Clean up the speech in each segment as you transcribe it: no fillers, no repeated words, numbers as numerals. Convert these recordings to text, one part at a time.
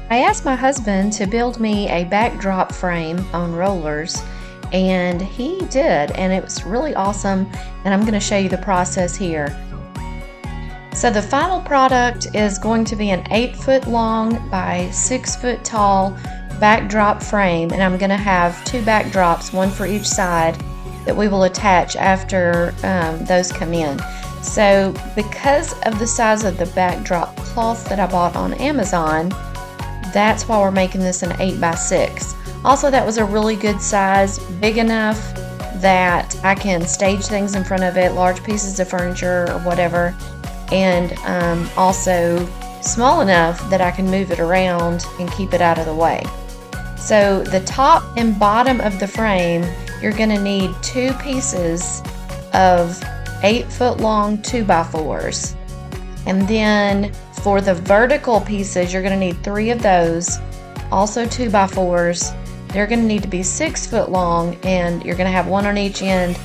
I asked my husband to build me a backdrop frame on rollers, and he did, and it was really awesome, and I'm going to show you the process here. So the final product is going to be an 8-foot long by 6-foot tall backdrop frame, and I'm going to have 2 backdrops, one for each side, that we will attach after those come in. So because of the size of the backdrop cloth that I bought on Amazon, that's why we're making this an 8 by 6. Also, that was a really good size, big enough that I can stage things in front of it, large pieces of furniture or whatever, and also small enough that I can move it around and keep it out of the way. So the top and bottom of the frame, you're going to need 2 pieces of 8-foot long 2x4s. And then for the vertical pieces, you're going to need 3 of those, also 2x4s. They're going to need to be 6 foot long, and you're going to have 1 on each end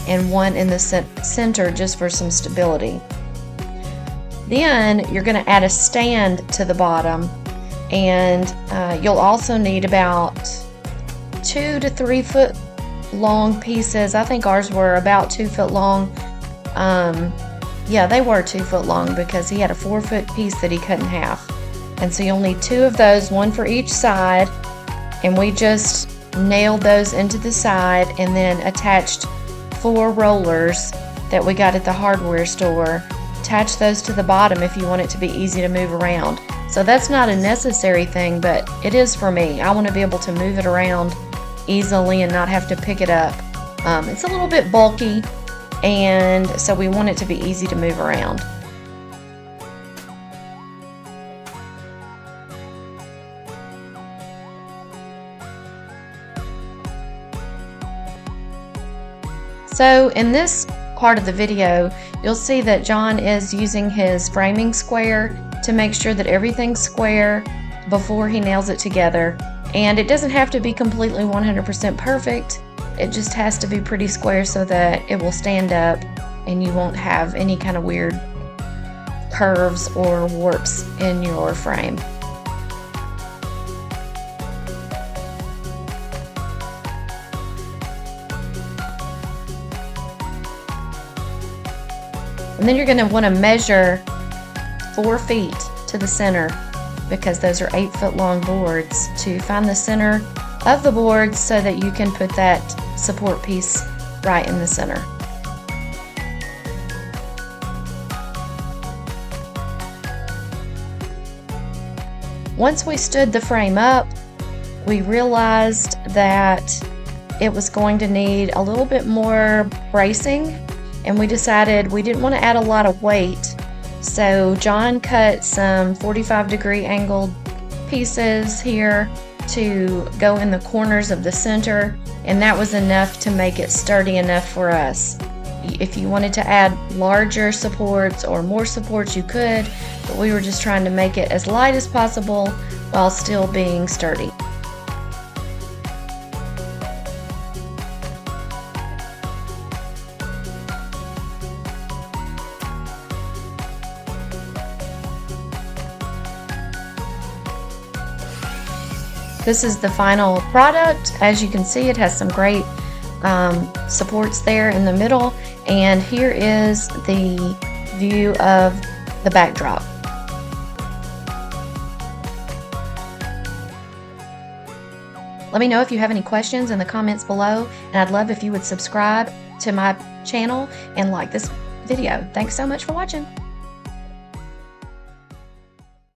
and 1 in the center just for some stability. Then you're going to add a stand to the bottom, and you'll also need about 2 to 3 foot long pieces. I think ours were about 2 foot long. Yeah, they were 2 foot long because he had a 4-foot piece that he cut in half. And so you'll need 2 of those, 1 for each side, and we just nailed those into the side and then attached 4 rollers that we got at the hardware store. Attach those to the bottom if you want it to be easy to move around. So that's not a necessary thing, but it is for me. I want to be able to move it around easily and not have to pick it up. It's a little bit bulky, and so we want it to be easy to move around. So in this part of the video, you'll see that John is using his framing square to make sure that everything's square before he nails it together. And it doesn't have to be completely 100% perfect. It just has to be pretty square so that it will stand up and you won't have any kind of weird curves or warps in your frame. And then you're going to want to measure 4 feet to the center, because those are 8-foot long boards, to find the center of the board so that you can put that support piece right in the center. Once we stood the frame up, we realized that it was going to need a little bit more bracing, and we decided we didn't want to add a lot of weight. So John cut some 45-degree angled pieces here to go in the corners of the center, and that was enough to make it sturdy enough for us. If you wanted to add larger supports or more supports, you could, but we were just trying to make it as light as possible while still being sturdy. This is the final product. As you can see, it has some great supports there in the middle, and here is the view of the backdrop. Let me know if you have any questions in the comments below, and I'd love if you would subscribe to my channel and like this video. Thanks so much for watching.